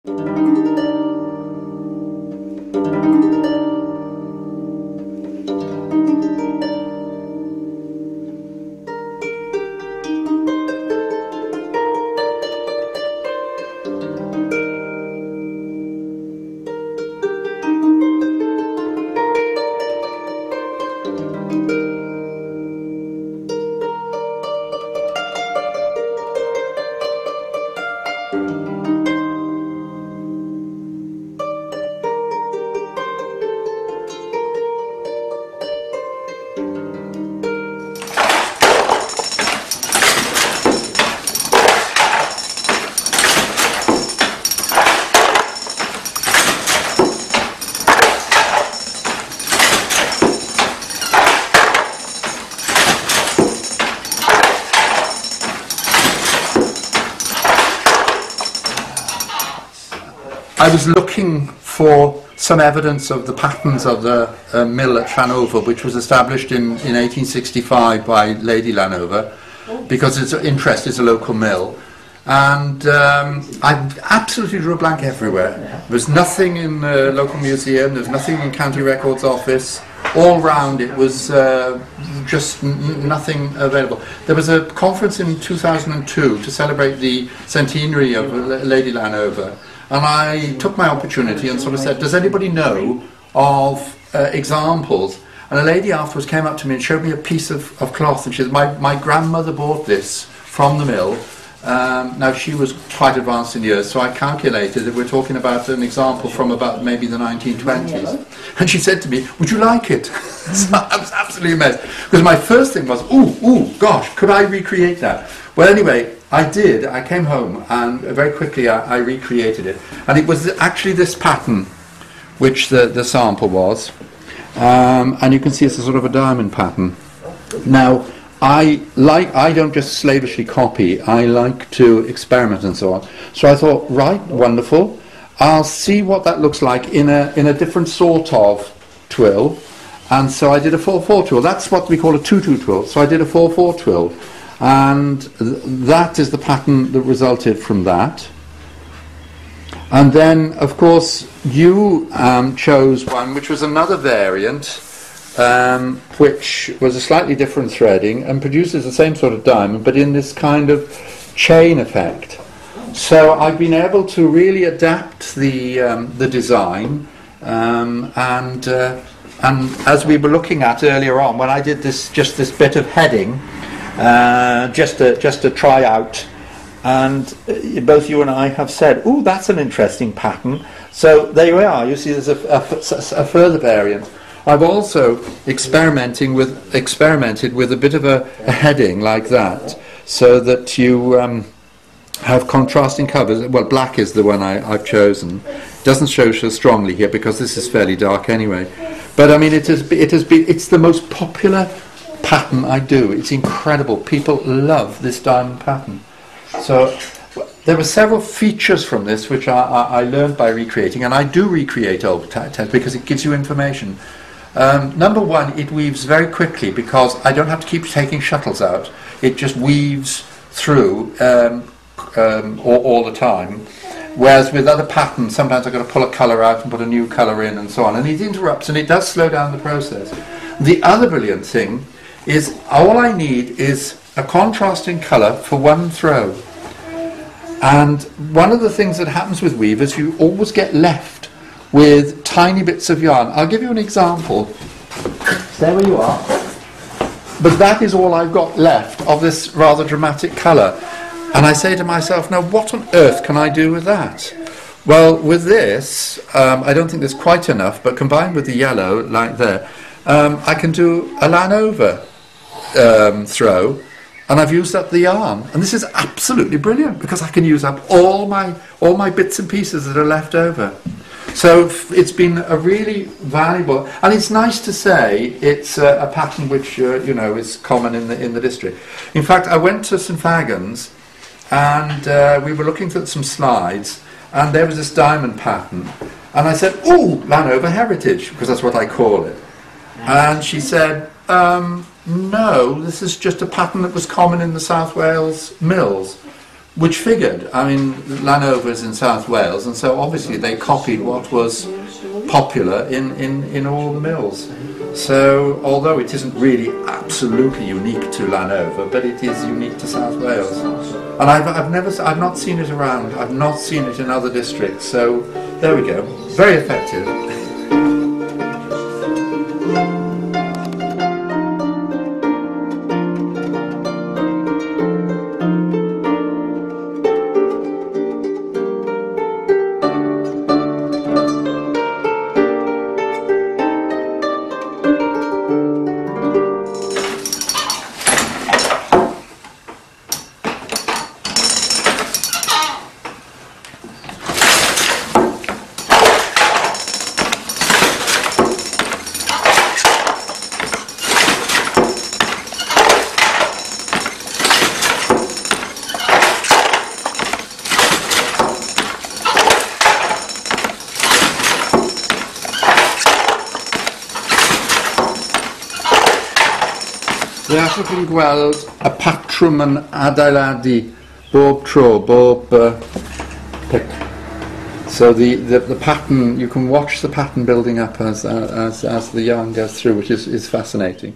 I was looking for some evidence of the patterns of the mill at Llanover, which was established in 1865 by Lady Llanover, because its interest is a local mill. And I absolutely drew a blank everywhere. There was nothing in the local museum, there was nothing in County Records Office. All round it was just nothing available. There was a conference in 2002 to celebrate the centenary of Lady Llanover. And I took my opportunity and sort of said, does anybody know of examples? And a lady afterwards came up to me and showed me a piece of cloth, and she said, my grandmother bought this from the mill. Now she was quite advanced in years, so I calculated that we're talking about an example from about maybe the 1920s. And she said to me, would you like it? So I was absolutely amazed, because my first thing was, ooh, gosh, could I recreate that? Well, anyway, I did. I came home and very quickly I recreated it. And it was actually this pattern which the sample was. And you can see it's a sort of a diamond pattern. Now, I don't just slavishly copy, I like to experiment and so on. So I thought, right, wonderful. I'll see what that looks like in a different sort of twill. And so I did a 4/4 twill. That's what we call a 2/2 twill. So I did a 4/4 twill. And that is the pattern that resulted from that. And then, of course, you chose one which was another variant, which was a slightly different threading and produces the same sort of diamond, but in this kind of chain effect. So I've been able to really adapt the design, and as we were looking at earlier on, when I did just this bit of heading. Just to try out, and both you and I have said, "Oh, that's an interesting pattern." So there you are. You see, there's a further variant. I've also experimented with a bit of a heading like that, so that you have contrasting colours. Well, black is the one I've chosen. It doesn't show so strongly here because this is fairly dark anyway. But I mean, it's the most popular pattern I do. It's incredible. People love this diamond pattern. So there were several features from this which I learned by recreating, and I do recreate old text because it gives you information. Number one, it weaves very quickly because I don't have to keep taking shuttles out. It just weaves through all the time. Whereas with other patterns, sometimes I've got to pull a colour out and put a new colour in and so on, and it interrupts, and it does slow down the process. The other brilliant thing is all I need is a contrasting colour for one throw. And one of the things that happens with weavers, you always get left with tiny bits of yarn. I'll give you an example. There where you are. But that is all I've got left of this rather dramatic colour. And I say to myself, now what on earth can I do with that? Well, with this, I don't think there's quite enough, but combined with the yellow, like there, I can do a Llanover throw, and I've used up the yarn, and this is absolutely brilliant because I can use up all my bits and pieces that are left over. So it's been a really valuable, and it's nice to say it's a pattern which is common in the district. In fact, I went to St Fagans, and we were looking at some slides, and there was this diamond pattern, and I said, "Oh, Llanover Heritage," because that's what I call it. And she said, no, this is just a pattern that was common in the South Wales mills. which figured. I mean, Llanovers in South Wales, and so obviously they copied what was popular in all the mills. So, although it isn't really absolutely unique to Llanover, but it is unique to South Wales. And I've not seen it around. I've not seen it in other districts. So, there we go. Very effective. Fe allwch chi'n gweld y patrwm yn adeiladu bob tro, bob pick. So the pattern, you can watch the pattern building up as the yarn goes through, which is fascinating.